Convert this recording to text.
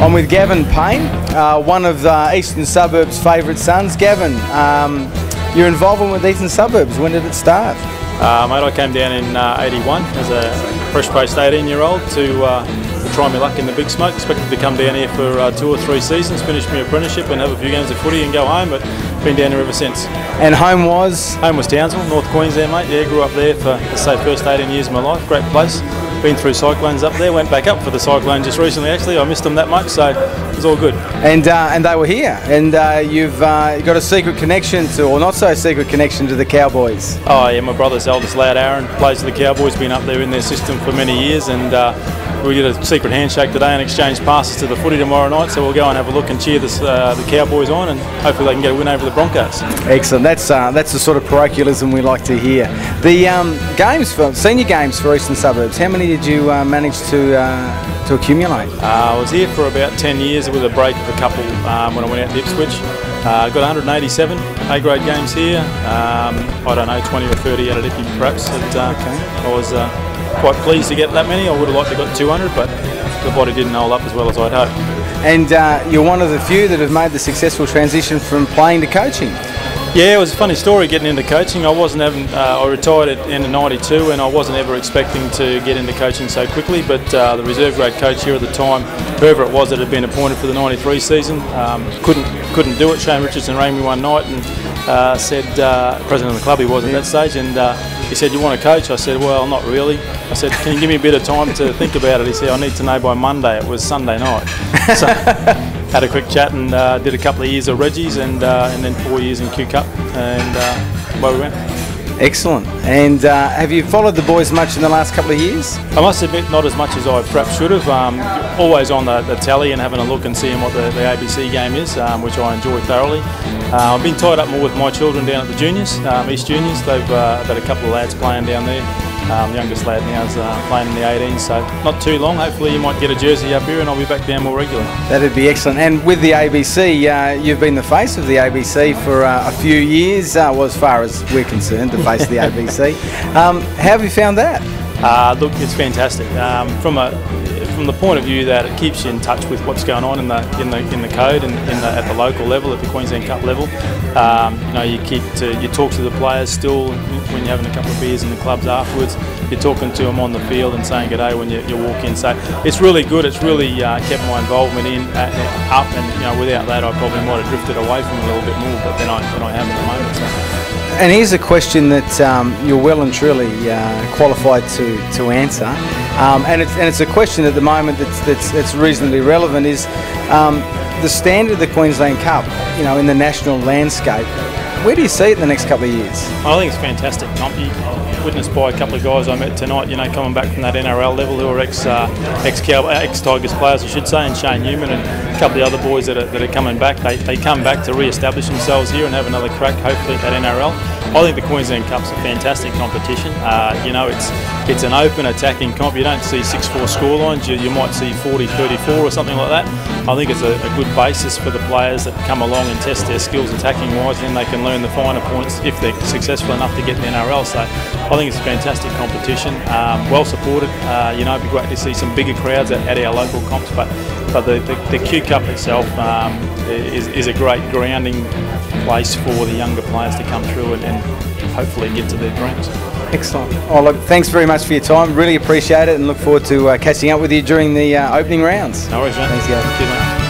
I'm with Gavin Payne, one of Eastern Suburbs' favourite sons. Gavin, your involvement with Eastern Suburbs, when did it start? Mate, I came down in 81 as a fresh-faced 18-year-old to try my luck in the big smoke. Expected to come down here for 2 or 3 seasons, finish my apprenticeship and have a few games of footy and go home, but been down here ever since. And home was? Home was Townsville, North Queensland, mate. Yeah, grew up there for, let's say, first 18 years of my life. Great place. Been through cyclones up there, went back up for the cyclone just recently actually. I missed them that much, so it was all good. And they were here, and you've got a secret connection to, or not so secret connection to, the Cowboys. Oh yeah, my brother's eldest lad Aaron plays for the Cowboys, been up there in their system for many years, and we did a secret handshake today and exchanged passes to the footy tomorrow night, so we'll go and have a look and cheer the Cowboys on, and hopefully they can get a win over the Broncos. Excellent. That's the sort of parochialism we like to hear. The senior games for Eastern Suburbs, how many did you manage to accumulate? I was here for about 10 years with a break of a couple when I went out to Ipswich. Got 187 A-grade games here. I don't know, 20 or 30 out at Ippy perhaps. I was quite pleased to get that many. I would have liked to have got 200, but the body didn't hold up as well as I'd hoped. And you're one of the few that have made the successful transition from playing to coaching. Yeah, it was a funny story getting into coaching. I retired at the end of '92, and I wasn't ever expecting to get into coaching so quickly. But the reserve grade coach here at the time, whoever it was that had been appointed for the '93 season, couldn't do it. Shane Richardson rang me one night and said, president of the club he was at that stage, and he said, "You want to coach?" I said, "Well, not really." I said, "Can you give me a bit of time to think about it?" He said, "I need to know by Monday." It was Sunday night. So, had a quick chat and did a couple of years of Reggie's and then 4 years in Q Cup, and away we went. Excellent. And have you followed the boys much in the last couple of years? I must admit, not as much as I perhaps should have. Always on the tally and having a look and seeing what the ABC game is, which I enjoy thoroughly. I've been tied up more with my children down at the juniors, East Juniors. They've got a couple of lads playing down there. The youngest lad now is playing in the 18s, so not too long. Hopefully you might get a jersey up here and I'll be back down more regularly. That'd be excellent. And with the ABC, you've been the face of the ABC for a few years, well, as far as we're concerned, the face of the ABC. How have you found that? Look, it's fantastic. From the point of view that it keeps you in touch with what's going on in the code and at the local level, at the Queensland Cup level. You talk to the players still when you're having a couple of beers in the clubs afterwards. You're talking to them on the field and saying g'day when you walk in. So it's really good. It's really kept my involvement up, and without that I probably might have drifted away from it a little bit more, but than I am at the moment. So. And here's a question that you're well and truly qualified to answer, and it's a question at the moment that's reasonably relevant. Is the standard of the Queensland Cup, in the national landscape? Where do you see it in the next couple of years? I think it's fantastic. Witnessed by a couple of guys I met tonight, coming back from that NRL level, who are ex-Tigers players, I should say, and Shane Newman and a couple of other boys that are coming back. They come back to re-establish themselves here and have another crack, hopefully, at that NRL. I think the Queensland Cup's a fantastic competition. It's an open attacking comp. You don't see 6-4 scorelines. You might see 40-34 or something like that. I think it's a good basis for the players that come along and test their skills attacking wise, and they can learn the finer points if they're successful enough to get in the NRL. So I think it's a fantastic competition, well supported. It'd be great to see some bigger crowds at our local comps, but the Q Cup itself is a great grounding place for the younger players to come through and hopefully get to their dreams. Excellent. Oh, look, thanks very much for your time. Really appreciate it, and look forward to catching up with you during the opening rounds. No worries, mate. Thanks, Gavin. Cheers, mate.